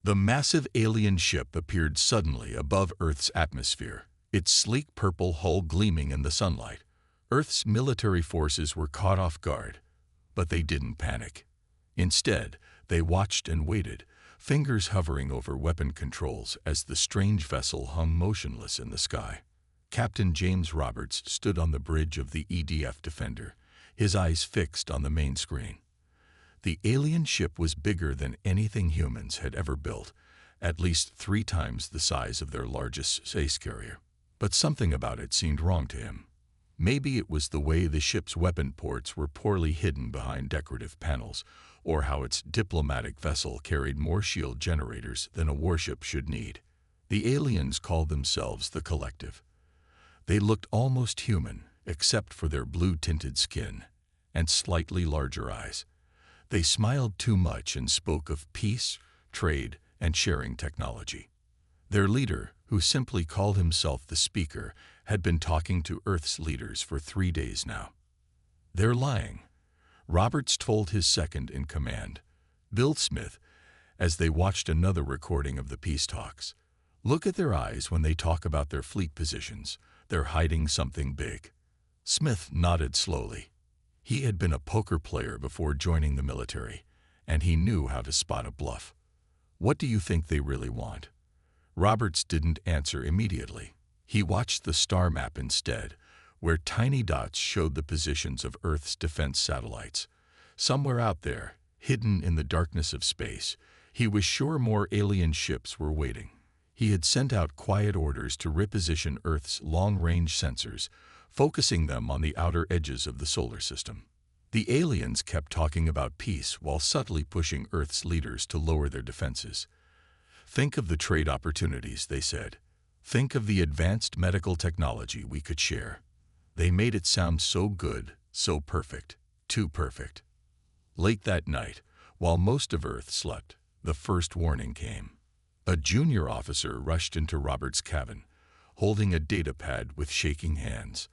The massive alien ship appeared suddenly above Earth's atmosphere, its sleek purple hull gleaming in the sunlight. Earth's military forces were caught off guard, but they didn't panic. Instead, they watched and waited, fingers hovering over weapon controls as the strange vessel hung motionless in the sky. Captain James Roberts stood on the bridge of the EDF Defender, his eyes fixed on the main screen. The alien ship was bigger than anything humans had ever built, at least 3 times the size of their largest space carrier. But something about it seemed wrong to him. Maybe it was the way the ship's weapon ports were poorly hidden behind decorative panels, or how its diplomatic vessel carried more shield generators than a warship should need. The aliens called themselves the Collective. They looked almost human, except for their blue-tinted skin and slightly larger eyes. They smiled too much and spoke of peace, trade, and sharing technology. Their leader, who simply called himself the Speaker, had been talking to Earth's leaders for 3 days now. "They're lying," Roberts told his second-in-command, Bill Smith, as they watched another recording of the peace talks. "Look at their eyes when they talk about their fleet positions. They're hiding something big." Smith nodded slowly. He had been a poker player before joining the military, and he knew how to spot a bluff. "What do you think they really want?" Roberts didn't answer immediately. He watched the star map instead, where tiny dots showed the positions of Earth's defense satellites. Somewhere out there, hidden in the darkness of space, he was sure more alien ships were waiting. He had sent out quiet orders to reposition Earth's long-range sensors, focusing them on the outer edges of the solar system. The aliens kept talking about peace while subtly pushing Earth's leaders to lower their defenses. "Think of the trade opportunities," they said. "Think of the advanced medical technology we could share." They made it sound so good, so perfect, too perfect. Late that night, while most of Earth slept, the first warning came. A junior officer rushed into Roberts' cabin, holding a data pad with shaking hands.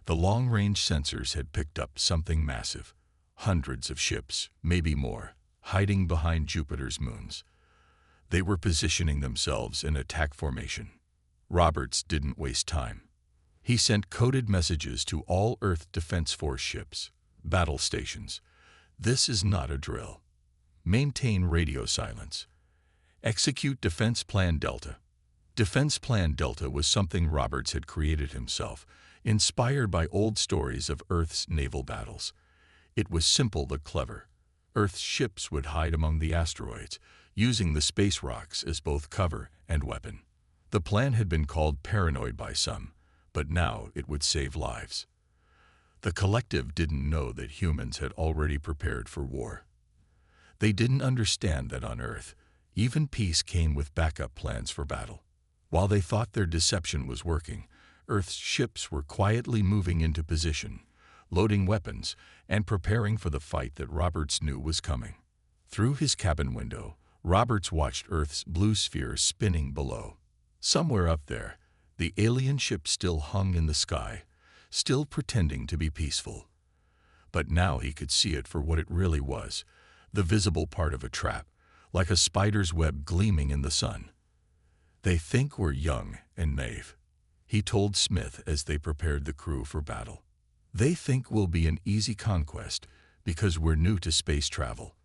The long-range sensors had picked up something massive, hundreds of ships, maybe more, hiding behind Jupiter's moons. They were positioning themselves in attack formation. Roberts didn't waste time. He sent coded messages to all Earth Defense Force ships, battle stations. "This is not a drill. Maintain radio silence. Execute Defense Plan Delta." Defense Plan Delta was something Roberts had created himself, inspired by old stories of Earth's naval battles. It was simple but clever. Earth's ships would hide among the asteroids, using the Space Rocks as both cover and weapon. The plan had been called paranoid by some, but now it would save lives. The Collective didn't know that humans had already prepared for war. They didn't understand that on Earth, even peace came with backup plans for battle. While they thought their deception was working, Earth's ships were quietly moving into position, loading weapons, and preparing for the fight that Roberts knew was coming. Through his cabin window, Roberts watched Earth's blue sphere spinning below. Somewhere up there, the alien ship still hung in the sky, still pretending to be peaceful. But now he could see it for what it really was, the visible part of a trap, like a spider's web gleaming in the sun. "They think we're young and naive," he told Smith as they prepared the crew for battle. "They think we'll be an easy conquest because we're new to space travel,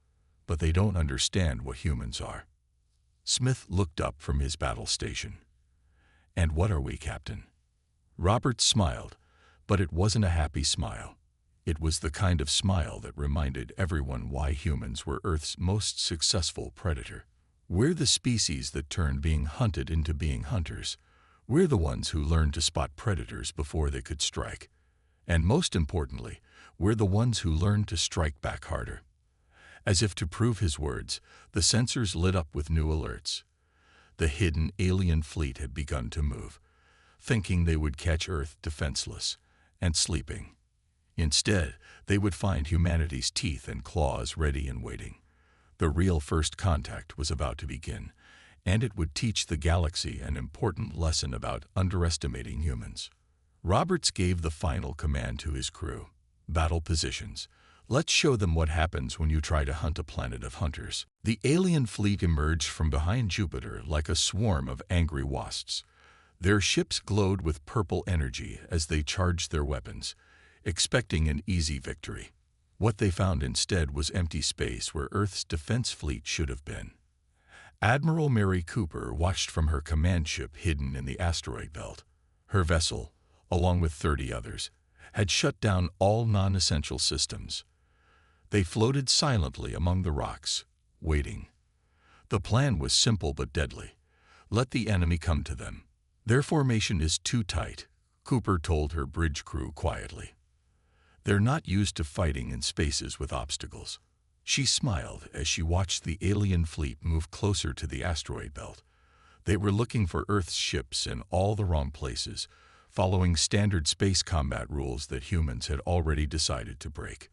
but they don't understand what humans are." Smith looked up from his battle station. "And what are we, Captain?" Roberts smiled, but it wasn't a happy smile. It was the kind of smile that reminded everyone why humans were Earth's most successful predator. "We're the species that turned being hunted into being hunters. We're the ones who learned to spot predators before they could strike. And most importantly, we're the ones who learned to strike back harder." As if to prove his words, the sensors lit up with new alerts. The hidden alien fleet had begun to move, thinking they would catch Earth defenseless and sleeping. Instead, they would find humanity's teeth and claws ready and waiting. The real first contact was about to begin, and it would teach the galaxy an important lesson about underestimating humans. Roberts gave the final command to his crew: "Battle positions. Let's show them what happens when you try to hunt a planet of hunters. The alien fleet emerged from behind Jupiter like a swarm of angry wasps. Their ships glowed with purple energy as they charged their weapons, expecting an easy victory. What they found instead was empty space where Earth's defense fleet should have been. Admiral Mary Cooper watched from her command ship hidden in the asteroid belt. Her vessel, along with 30 others, had shut down all non-essential systems. They floated silently among the rocks, waiting. The plan was simple but deadly. Let the enemy come to them. Their formation is too tight, Cooper told her bridge crew quietly. They're not used to fighting in spaces with obstacles. She smiled as she watched the alien fleet move closer to the asteroid belt. They were looking for Earth's ships in all the wrong places, following standard space combat rules that humans had already decided to break.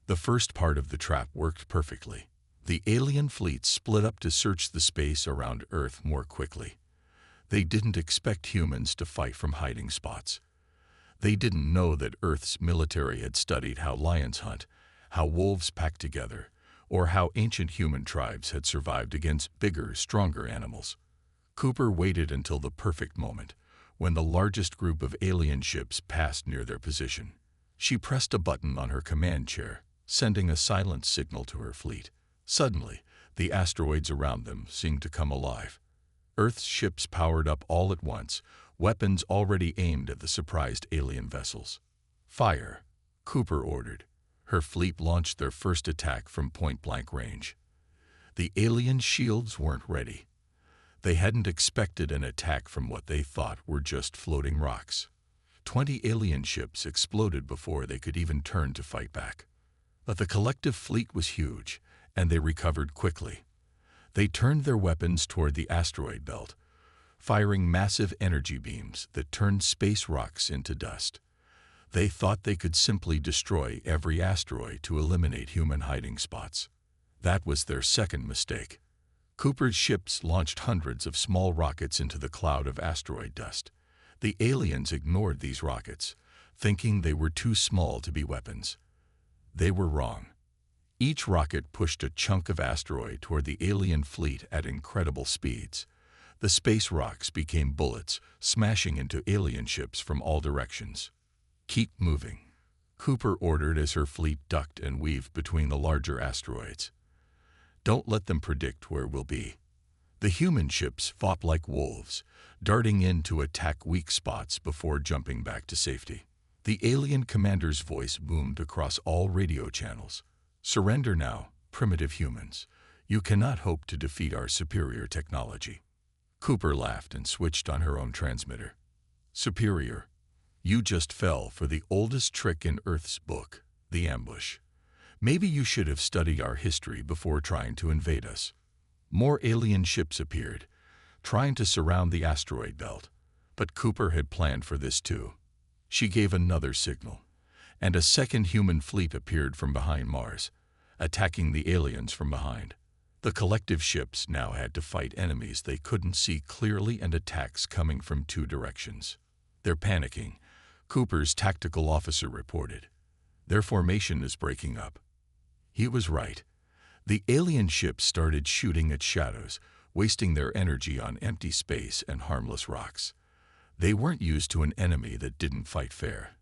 The first part of the trap worked perfectly. The alien fleet split up to search the space around Earth more quickly. They didn't expect humans to fight from hiding spots. They didn't know that Earth's military had studied how lions hunt, how wolves pack together, or how ancient human tribes had survived against bigger, stronger animals. Cooper waited until the perfect moment, when the largest group of alien ships passed near their position. She pressed a button on her command chair, sending a silent signal to her fleet. Suddenly, the asteroids around them seemed to come alive. Earth's ships powered up all at once, weapons already aimed at the surprised alien vessels. Fire, Cooper ordered. Her fleet launched their first attack from point-blank range. The alien shields weren't ready. They hadn't expected an attack from what they thought were just floating rocks. 20 alien ships exploded before they could even turn to fight back. But the collective fleet was huge, and they recovered quickly. They turned their weapons toward the asteroid belt, firing massive energy beams that turned space rocks into dust. They thought they could simply destroy every asteroid to eliminate human hiding spots. That was their second mistake. Cooper's ships launched hundreds of small rockets into the cloud of asteroid dust. The aliens ignored these rockets, thinking they were too small to be weapons. They were wrong. Each rocket pushed a chunk of asteroid toward the alien fleet at incredible speeds. The space rocks became bullets, smashing into alien ships from all directions. "Keep moving," Cooper ordered as her fleet ducked and weaved between the larger asteroids. "Don't let them predict where we'll be." The human ships fought like wolves, darting in to attack weak spots before jumping back to safety. The alien commander's voice boomed across all radio channels. "Surrender now, primitive humans. You cannot hope to defeat our superior technology." Cooper laughed and switched on her own transmitter. "Superior? You just fell for the oldest trick in Earth's book, the ambush. Maybe you should have studied our history before trying to invade us." More alien ships appeared, trying to surround the asteroid belt. But Cooper had planned for this too. She gave another signal, and a second human fleet appeared from behind Mars, attacking the aliens from behind. The collective ships now had to fight enemies they couldn't see clearly and attacks coming from two directions. "They're panicking," Cooper's tactical officer reported. "Their formation is breaking up." He was right. The alien ships started shooting at shadows, wasting their energy on empty space and harmless rocks. They weren't used to an enemy that didn't fight fair,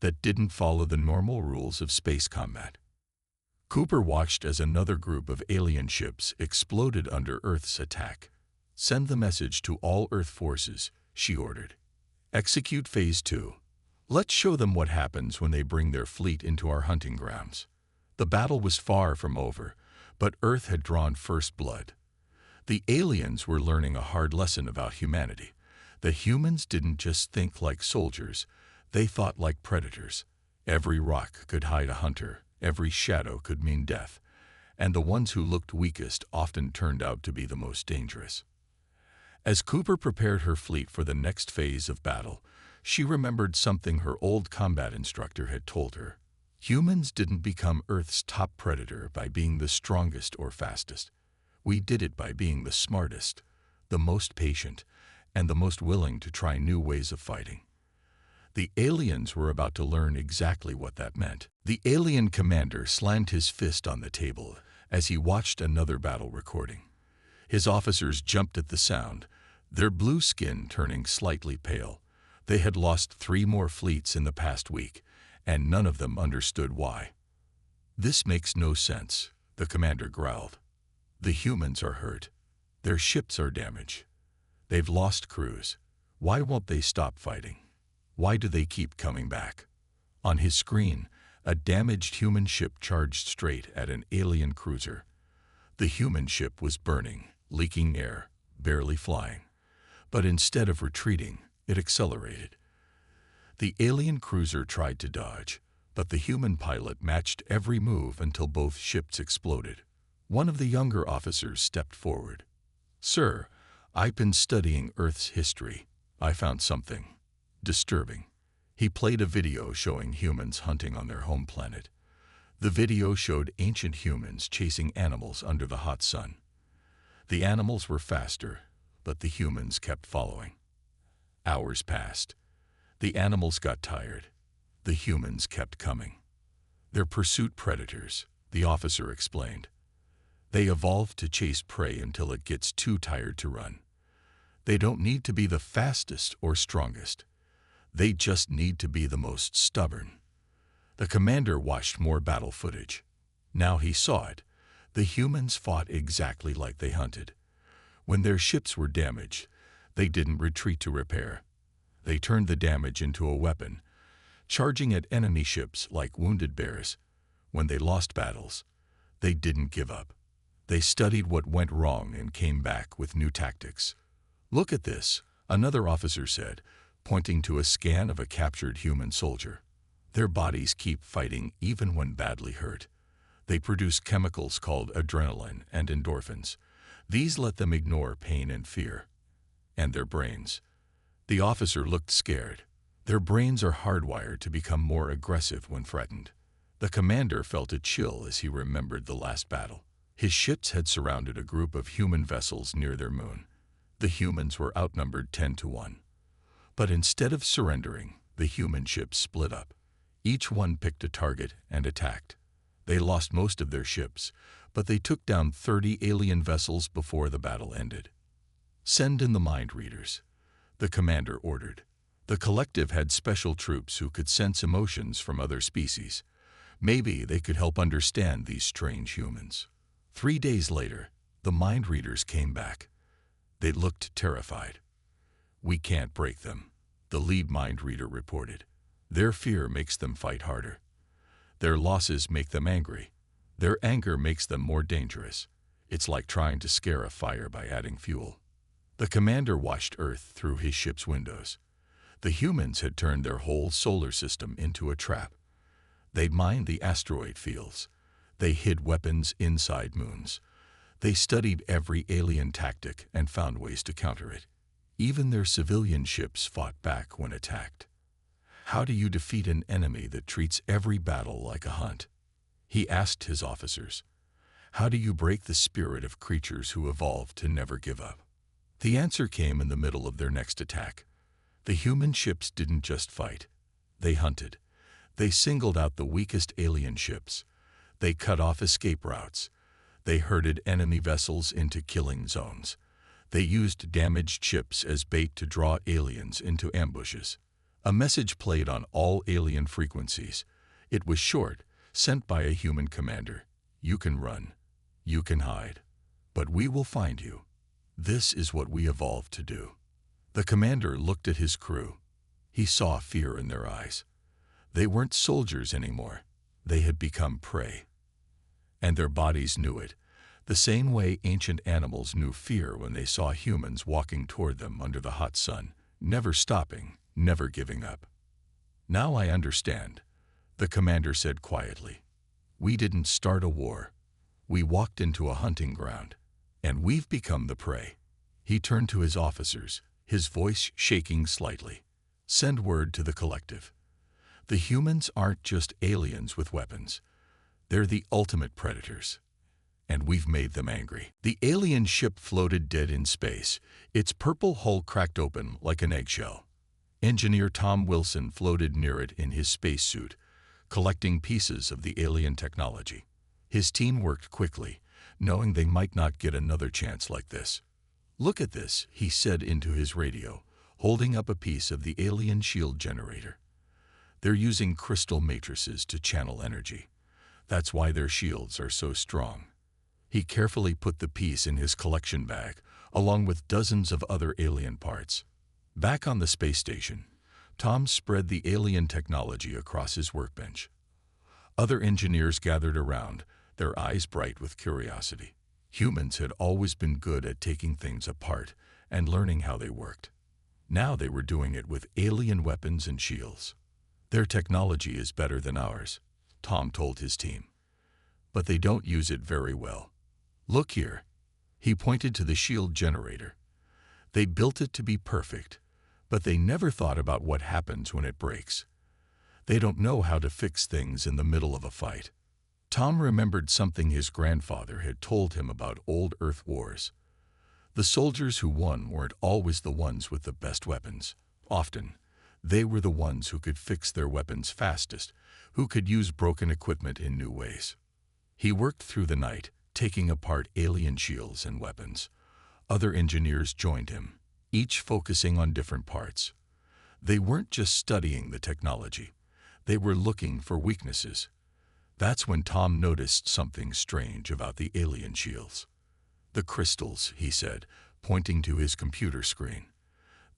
that didn't follow the normal rules of space combat. Cooper watched as another group of alien ships exploded under Earth's attack. "Send the message to all Earth forces," she ordered. "Execute Phase 2. Let's show them what happens when they bring their fleet into our hunting grounds." The battle was far from over, but Earth had drawn first blood. The aliens were learning a hard lesson about humanity. The humans didn't just think like soldiers, they thought like predators. Every rock could hide a hunter, every shadow could mean death, and the ones who looked weakest often turned out to be the most dangerous. As Cooper prepared her fleet for the next phase of battle, she remembered something her old combat instructor had told her. Humans didn't become Earth's top predator by being the strongest or fastest. We did it by being the smartest, the most patient, and the most willing to try new ways of fighting. The aliens were about to learn exactly what that meant. The alien commander slammed his fist on the table as he watched another battle recording. His officers jumped at the sound, their blue skin turning slightly pale. They had lost 3 more fleets in the past week, and none of them understood why. "This makes no sense," the commander growled. "The humans are hurt. Their ships are damaged. They've lost crews. Why won't they stop fighting? Why do they keep coming back?" On his screen, a damaged human ship charged straight at an alien cruiser. The human ship was burning, leaking air, barely flying. But instead of retreating, it accelerated. The alien cruiser tried to dodge, but the human pilot matched every move until both ships exploded. One of the younger officers stepped forward. "Sir, I've been studying Earth's history. I found something disturbing." He played a video showing humans hunting on their home planet. The video showed ancient humans chasing animals under the hot sun. The animals were faster, but the humans kept following. Hours passed. The animals got tired. The humans kept coming. "They're pursuit predators," the officer explained. "They evolved to chase prey until it gets too tired to run. They don't need to be the fastest or strongest. They just need to be the most stubborn." The commander watched more battle footage. Now he saw it. The humans fought exactly like they hunted. When their ships were damaged, they didn't retreat to repair. They turned the damage into a weapon, charging at enemy ships like wounded bears. When they lost battles, they didn't give up. They studied what went wrong and came back with new tactics. "Look at this," another officer said, pointing to a scan of a captured human soldier. "Their bodies keep fighting even when badly hurt. They produce chemicals called adrenaline and endorphins. These let them ignore pain and fear. And their brains." The officer looked scared. "Their brains are hardwired to become more aggressive when threatened." The commander felt a chill as he remembered the last battle. His ships had surrounded a group of human vessels near their moon. The humans were outnumbered 10-1. But instead of surrendering, the human ships split up. Each one picked a target and attacked. They lost most of their ships, but they took down 30 alien vessels before the battle ended. "Send in the mind readers," the commander ordered. The collective had special troops who could sense emotions from other species. Maybe they could help understand these strange humans. 3 days later, the mind readers came back. They looked terrified. "We can't break them," the lead mind reader reported. "Their fear makes them fight harder. Their losses make them angry. Their anger makes them more dangerous. It's like trying to scare a fire by adding fuel." The commander watched Earth through his ship's windows. The humans had turned their whole solar system into a trap. They mined the asteroid fields. They hid weapons inside moons. They studied every alien tactic and found ways to counter it. Even their civilian ships fought back when attacked. "How do you defeat an enemy that treats every battle like a hunt?" he asked his officers. "How do you break the spirit of creatures who evolved to never give up?" The answer came in the middle of their next attack. The human ships didn't just fight. They hunted. They singled out the weakest alien ships. They cut off escape routes. They herded enemy vessels into killing zones. They used damaged ships as bait to draw aliens into ambushes. A message played on all alien frequencies. It was short, sent by a human commander. "You can run. You can hide. But we will find you. This is what we evolved to do." The commander looked at his crew. He saw fear in their eyes. They weren't soldiers anymore. They had become prey. And their bodies knew it, the same way ancient animals knew fear when they saw humans walking toward them under the hot sun, never stopping, never giving up. "Now I understand," the commander said quietly. "We didn't start a war. We walked into a hunting ground, and we've become the prey." He turned to his officers, his voice shaking slightly. "Send word to the collective. The humans aren't just aliens with weapons. They're the ultimate predators. And we've made them angry." The alien ship floated dead in space, its purple hull cracked open like an eggshell. Engineer Tom Wilson floated near it in his spacesuit, collecting pieces of the alien technology. His team worked quickly, knowing they might not get another chance like this. "Look at this," he said into his radio, holding up a piece of the alien shield generator. "They're using crystal matrices to channel energy. That's why their shields are so strong." He carefully put the piece in his collection bag, along with dozens of other alien parts. Back on the space station, Tom spread the alien technology across his workbench. Other engineers gathered around, their eyes bright with curiosity. Humans had always been good at taking things apart and learning how they worked. Now they were doing it with alien weapons and shields. "Their technology is better than ours," Tom told his team. "But they don't use it very well. Look here." He pointed to the shield generator. "They built it to be perfect, but they never thought about what happens when it breaks. They don't know how to fix things in the middle of a fight." Tom remembered something his grandfather had told him about old Earth wars. The soldiers who won weren't always the ones with the best weapons. Often, they were the ones who could fix their weapons fastest, who could use broken equipment in new ways. He worked through the night, taking apart alien shields and weapons. Other engineers joined him, each focusing on different parts. They weren't just studying the technology. They were looking for weaknesses. That's when Tom noticed something strange about the alien shields. "The crystals," he said, pointing to his computer screen.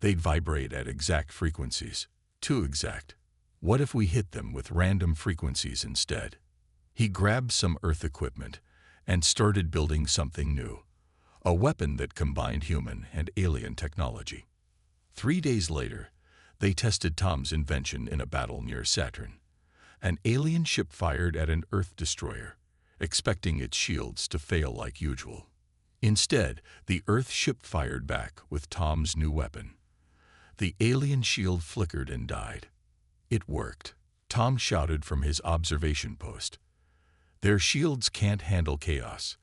"They'd vibrate at exact frequencies. Too exact. What if we hit them with random frequencies instead?" He grabbed some Earth equipment and started building something new, a weapon that combined human and alien technology. 3 days later, they tested Tom's invention in a battle near Saturn. An alien ship fired at an Earth destroyer, expecting its shields to fail like usual. Instead, the Earth ship fired back with Tom's new weapon. The alien shield flickered and died. "It worked," Tom shouted from his observation post. "Their shields can't handle chaos.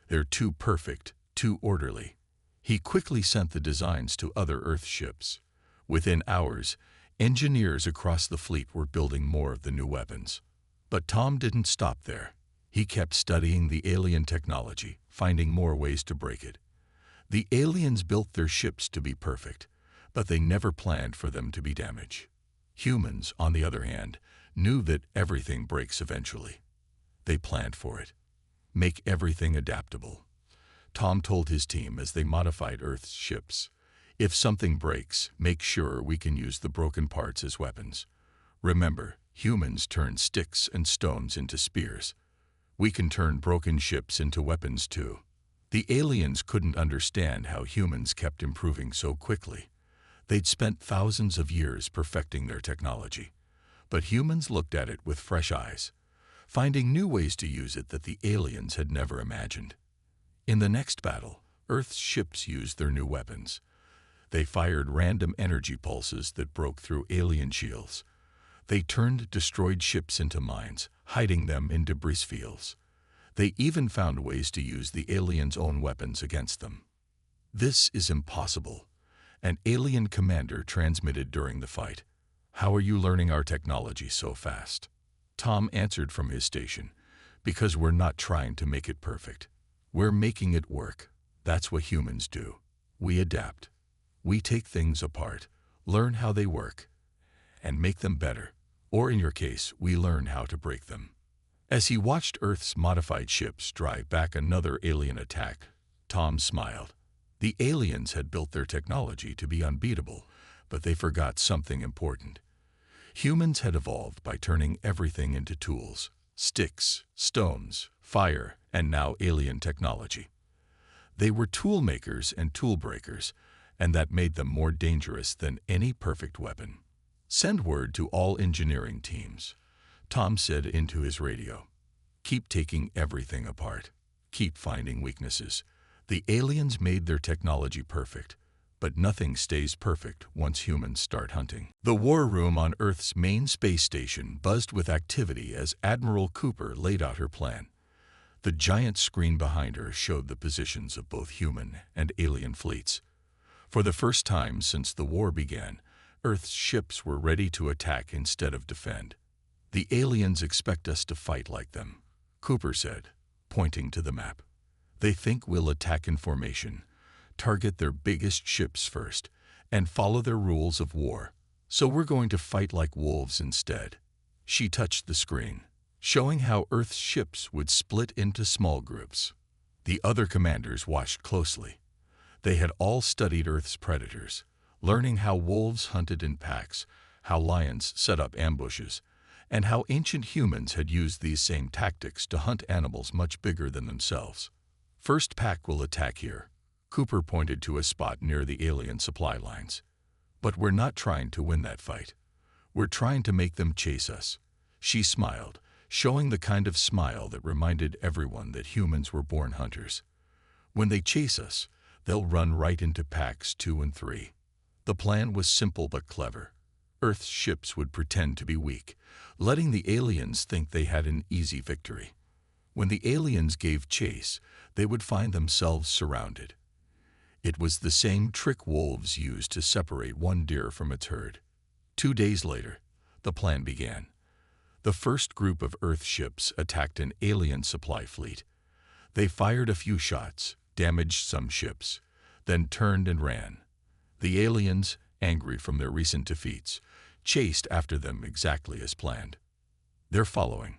They're too perfect, too orderly." He quickly sent the designs to other Earth ships. Within hours, engineers across the fleet were building more of the new weapons. But Tom didn't stop there. He kept studying the alien technology, finding more ways to break it. The aliens built their ships to be perfect, but they never planned for them to be damaged. Humans, on the other hand, knew that everything breaks eventually. They planned for it. "Make everything adaptable," Tom told his team as they modified Earth's ships. "If something breaks, make sure we can use the broken parts as weapons. Remember, humans turned sticks and stones into spears. We can turn broken ships into weapons too." The aliens couldn't understand how humans kept improving so quickly. They'd spent thousands of years perfecting their technology. But humans looked at it with fresh eyes, finding new ways to use it that the aliens had never imagined. In the next battle, Earth's ships used their new weapons. They fired random energy pulses that broke through alien shields. They turned destroyed ships into mines, hiding them in debris fields. They even found ways to use the aliens' own weapons against them. "This is impossible," an alien commander transmitted during the fight. "How are you learning our technology so fast?" Tom answered from his station, "Because we're not trying to make it perfect. We're making it work. That's what humans do. We adapt. We take things apart, learn how they work, and make them better. Or in your case, we learn how to break them." As he watched Earth's modified ships drive back another alien attack, Tom smiled. The aliens had built their technology to be unbeatable, but they forgot something important. Humans had evolved by turning everything into tools: sticks, stones, fire, and now alien technology. They were tool makers and tool breakers, and that made them more dangerous than any perfect weapon. "Send word to all engineering teams," Tom said into his radio. "Keep taking everything apart. Keep finding weaknesses. The aliens made their technology perfect, but nothing stays perfect once humans start hunting." The war room on Earth's main space station buzzed with activity as Admiral Cooper laid out her plan. The giant screen behind her showed the positions of both human and alien fleets. For the first time since the war began, Earth's ships were ready to attack instead of defend. "The aliens expect us to fight like them," Cooper said, pointing to the map. "They think we'll attack in formation, target their biggest ships first, and follow their rules of war. So we're going to fight like wolves instead." She touched the screen, showing how Earth's ships would split into small groups. The other commanders watched closely. They had all studied Earth's predators, learning how wolves hunted in packs, how lions set up ambushes, and how ancient humans had used these same tactics to hunt animals much bigger than themselves. "First pack will attack here." Cooper pointed to a spot near the alien supply lines. "But we're not trying to win that fight. We're trying to make them chase us." She smiled, showing the kind of smile that reminded everyone that humans were born hunters. "When they chase us, they'll run right into packs 2 and 3. The plan was simple but clever. Earth's ships would pretend to be weak, letting the aliens think they had an easy victory. When the aliens gave chase, they would find themselves surrounded. It was the same trick wolves used to separate one deer from its herd. 2 days later, the plan began. The first group of Earth ships attacked an alien supply fleet. They fired a few shots, damaged some ships, then turned and ran. The aliens, angry from their recent defeats, chased after them exactly as planned. "They're following,"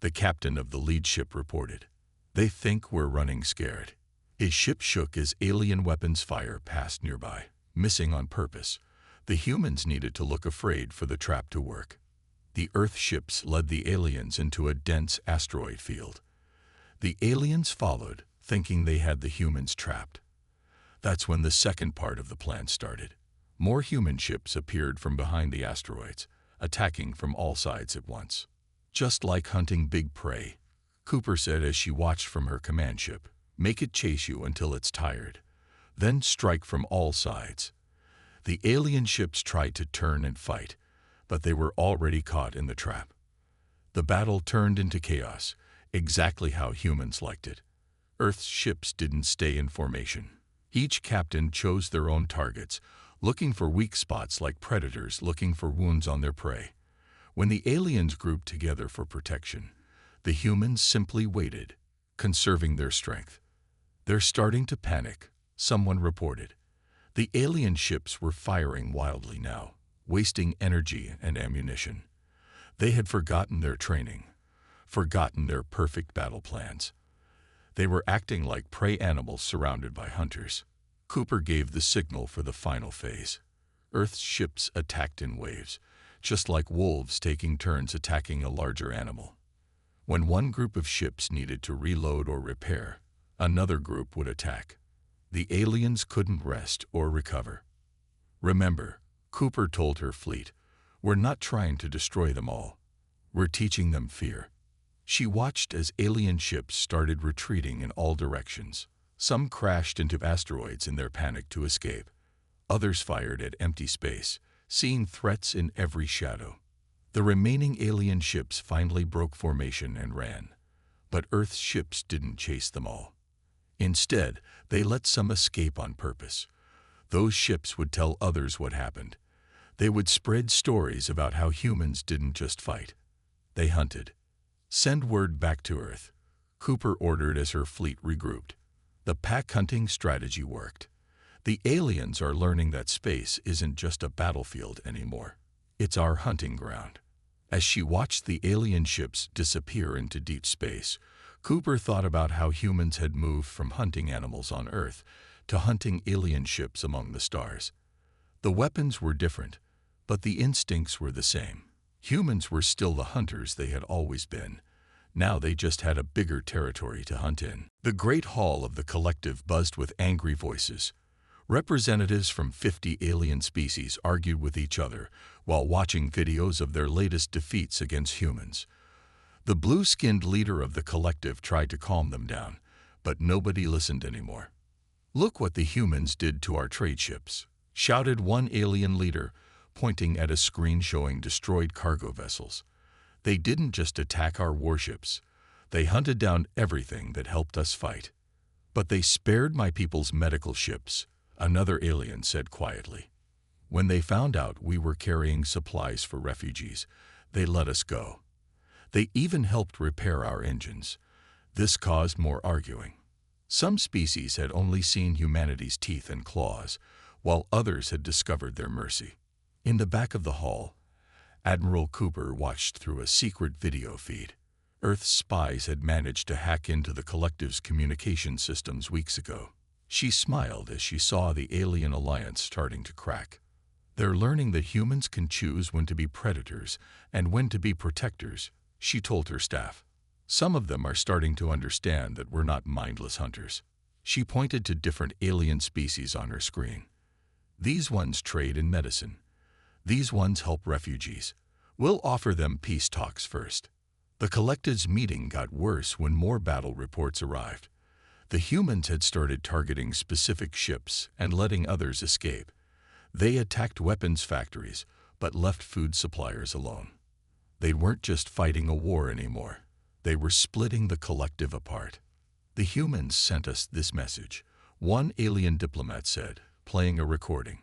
the captain of the lead ship reported. "They think we're running scared." His ship shook as alien weapons fire passed nearby, missing on purpose. The humans needed to look afraid for the trap to work. The Earth ships led the aliens into a dense asteroid field. The aliens followed, thinking they had the humans trapped. That's when the second part of the plan started. More human ships appeared from behind the asteroids, attacking from all sides at once. "Just like hunting big prey," Cooper said as she watched from her command ship. "Make it chase you until it's tired. Then strike from all sides." The alien ships tried to turn and fight, but they were already caught in the trap. The battle turned into chaos, exactly how humans liked it. Earth's ships didn't stay in formation. Each captain chose their own targets, looking for weak spots like predators looking for wounds on their prey. When the aliens grouped together for protection, the humans simply waited, conserving their strength. "They're starting to panic," someone reported. The alien ships were firing wildly now, wasting energy and ammunition. They had forgotten their training, forgotten their perfect battle plans. They were acting like prey animals surrounded by hunters. Cooper gave the signal for the final phase. Earth's ships attacked in waves, just like wolves taking turns attacking a larger animal. When one group of ships needed to reload or repair, another group would attack. The aliens couldn't rest or recover. "Remember," Cooper told her fleet, "we're not trying to destroy them all. We're teaching them fear." She watched as alien ships started retreating in all directions. Some crashed into asteroids in their panic to escape. Others fired at empty space, seeing threats in every shadow. The remaining alien ships finally broke formation and ran. But Earth's ships didn't chase them all. Instead, they let some escape on purpose. Those ships would tell others what happened. They would spread stories about how humans didn't just fight. They hunted. "Send word back to Earth," Cooper ordered as her fleet regrouped. The pack hunting strategy worked. The aliens are learning that space isn't just a battlefield anymore. It's our hunting ground. As she watched the alien ships disappear into deep space, Cooper thought about how humans had moved from hunting animals on Earth to hunting alien ships among the stars. The weapons were different, but the instincts were the same. Humans were still the hunters they had always been. Now they just had a bigger territory to hunt in. The great hall of the collective buzzed with angry voices. Representatives from 50 alien species argued with each other while watching videos of their latest defeats against humans. The blue-skinned leader of the collective tried to calm them down, but nobody listened anymore. "Look what the humans did to our trade ships," shouted one alien leader, pointing at a screen showing destroyed cargo vessels. "They didn't just attack our warships. They hunted down everything that helped us fight." "But they spared my people's medical ships," another alien said quietly. When they found out we were carrying supplies for refugees, they let us go. They even helped repair our engines. This caused more arguing. Some species had only seen humanity's teeth and claws, while others had discovered their mercy. In the back of the hall, Admiral Cooper watched through a secret video feed. Earth's spies had managed to hack into the collective's communication systems weeks ago. She smiled as she saw the alien alliance starting to crack. They're learning that humans can choose when to be predators and when to be protectors, she told her staff. Some of them are starting to understand that we're not mindless hunters. She pointed to different alien species on her screen. These ones trade in medicine. These ones help refugees. We'll offer them peace talks first. The collective's meeting got worse when more battle reports arrived. The humans had started targeting specific ships and letting others escape. They attacked weapons factories, but left food suppliers alone. They weren't just fighting a war anymore. They were splitting the collective apart. The humans sent us this message, one alien diplomat said, playing a recording.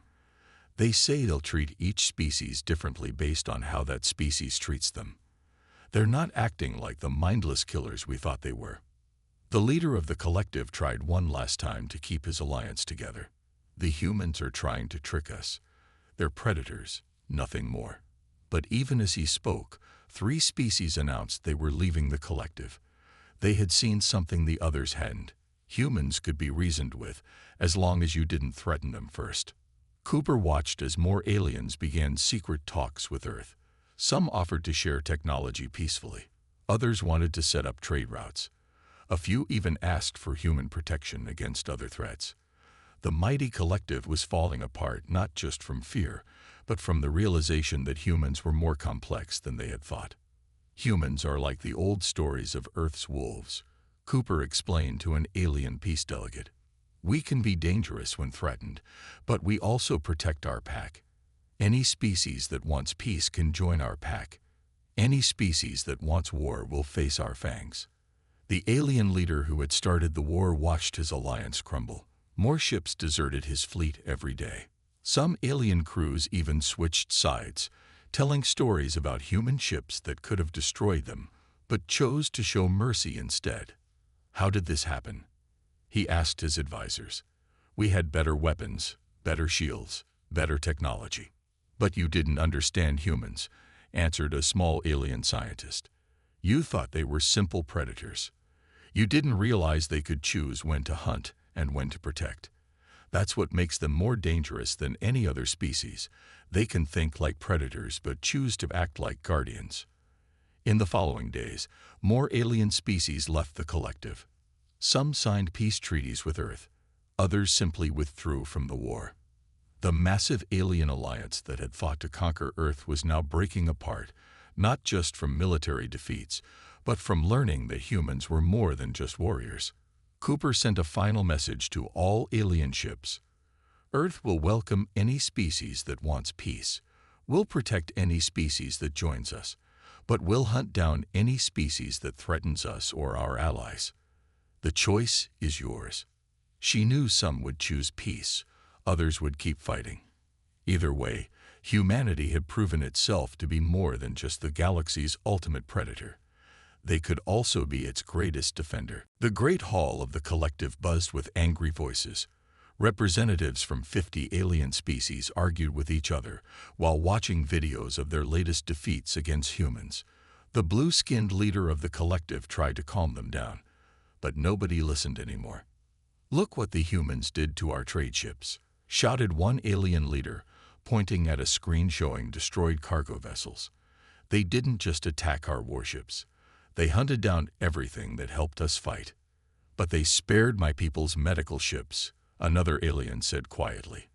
They say they'll treat each species differently based on how that species treats them. They're not acting like the mindless killers we thought they were. The leader of the collective tried one last time to keep his alliance together. The humans are trying to trick us. They're predators, nothing more. But even as he spoke, 3 species announced they were leaving the collective. They had seen something the others hadn't. Humans could be reasoned with, as long as you didn't threaten them first. Cooper watched as more aliens began secret talks with Earth. Some offered to share technology peacefully. Others wanted to set up trade routes. A few even asked for human protection against other threats. The mighty collective was falling apart not just from fear, but from the realization that humans were more complex than they had thought. Humans are like the old stories of Earth's wolves, Cooper explained to an alien peace delegate. We can be dangerous when threatened, but we also protect our pack. Any species that wants peace can join our pack. Any species that wants war will face our fangs. The alien leader who had started the war watched his alliance crumble. More ships deserted his fleet every day. Some alien crews even switched sides, telling stories about human ships that could have destroyed them, but chose to show mercy instead. How did this happen? He asked his advisors. We had better weapons, better shields, better technology. But you didn't understand humans, answered a small alien scientist. You thought they were simple predators. You didn't realize they could choose when to hunt and when to protect. That's what makes them more dangerous than any other species. They can think like predators but choose to act like guardians. In the following days, more alien species left the collective. Some signed peace treaties with Earth. Others simply withdrew from the war. The massive alien alliance that had fought to conquer Earth was now breaking apart, not just from military defeats, but from learning that humans were more than just warriors. Cooper sent a final message to all alien ships. Earth will welcome any species that wants peace. We'll protect any species that joins us, but we'll hunt down any species that threatens us or our allies. The choice is yours. She knew some would choose peace, others would keep fighting. Either way, humanity had proven itself to be more than just the galaxy's ultimate predator. They could also be its greatest defender. The great hall of the collective buzzed with angry voices. Representatives from 50 alien species argued with each other while watching videos of their latest defeats against humans. The blue-skinned leader of the collective tried to calm them down, but nobody listened anymore. Look what the humans did to our trade ships, shouted one alien leader, pointing at a screen showing destroyed cargo vessels. They didn't just attack our warships. They hunted down everything that helped us fight. But they spared my people's medical ships, another alien said quietly.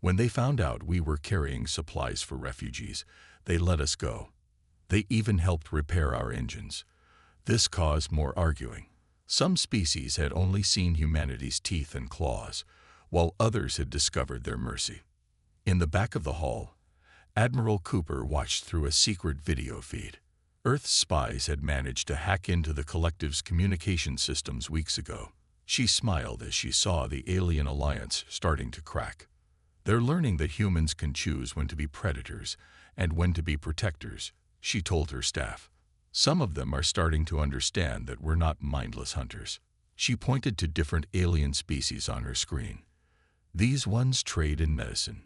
When they found out we were carrying supplies for refugees, they let us go. They even helped repair our engines. This caused more arguing. Some species had only seen humanity's teeth and claws, while others had discovered their mercy. In the back of the hall, Admiral Cooper watched through a secret video feed. Earth's spies had managed to hack into the collective's communication systems weeks ago. She smiled as she saw the alien alliance starting to crack. They're learning that humans can choose when to be predators and when to be protectors, she told her staff. Some of them are starting to understand that we're not mindless hunters. She pointed to different alien species on her screen. These ones trade in medicine.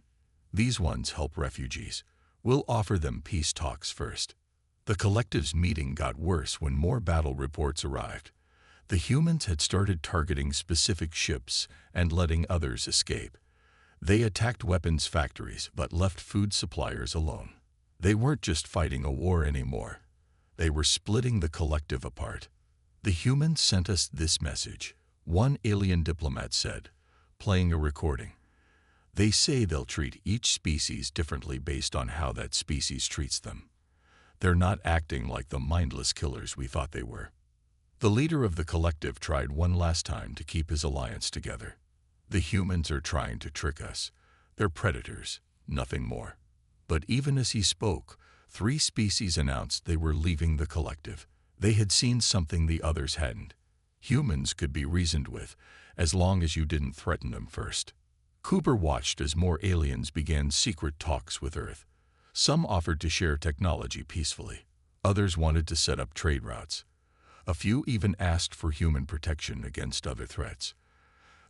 These ones help refugees. We'll offer them peace talks first. The collective's meeting got worse when more battle reports arrived. The humans had started targeting specific ships and letting others escape. They attacked weapons factories but left food suppliers alone. They weren't just fighting a war anymore. They were splitting the collective apart. The humans sent us this message, one alien diplomat said, playing a recording. They say they'll treat each species differently based on how that species treats them. They're not acting like the mindless killers we thought they were. The leader of the collective tried one last time to keep his alliance together. The humans are trying to trick us. They're predators, nothing more. But even as he spoke, 3 species announced they were leaving the collective. They had seen something the others hadn't. Humans could be reasoned with, as long as you didn't threaten them first. Cooper watched as more aliens began secret talks with Earth. Some offered to share technology peacefully. Others wanted to set up trade routes. A few even asked for human protection against other threats.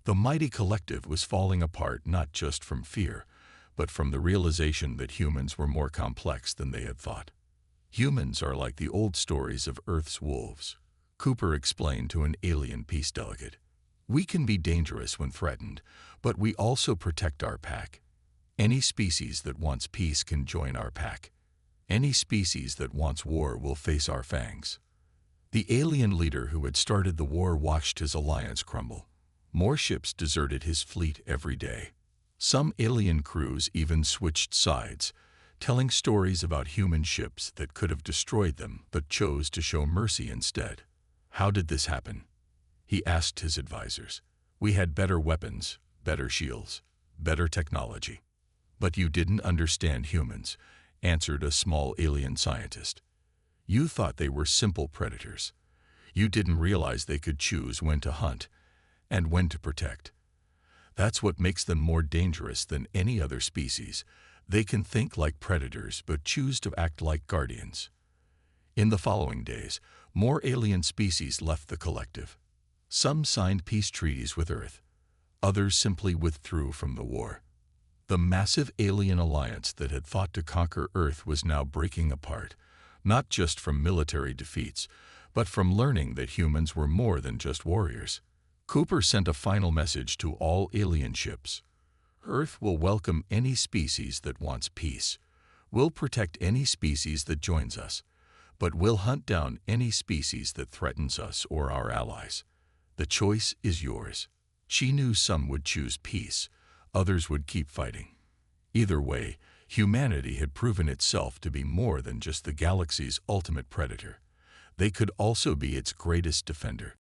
The mighty collective was falling apart not just from fear, but from the realization that humans were more complex than they had thought. Humans are like the old stories of Earth's wolves, Cooper explained to an alien peace delegate. We can be dangerous when threatened, but we also protect our pack. Any species that wants peace can join our pack. Any species that wants war will face our fangs. The alien leader who had started the war watched his alliance crumble. More ships deserted his fleet every day. Some alien crews even switched sides, telling stories about human ships that could have destroyed them but chose to show mercy instead. How did this happen? He asked his advisors. We had better weapons, better shields, better technology. But you didn't understand humans, answered a small alien scientist. You thought they were simple predators. You didn't realize they could choose when to hunt and when to protect. That's what makes them more dangerous than any other species. They can think like predators but choose to act like guardians. In the following days, more alien species left the collective. Some signed peace treaties with Earth. Others simply withdrew from the war. The massive alien alliance that had thought to conquer Earth was now breaking apart, not just from military defeats, but from learning that humans were more than just warriors. Cooper sent a final message to all alien ships. Earth will welcome any species that wants peace. We'll protect any species that joins us, but we'll hunt down any species that threatens us or our allies. The choice is yours. She knew some would choose peace, others would keep fighting. Either way, humanity had proven itself to be more than just the galaxy's ultimate predator. They could also be its greatest defender.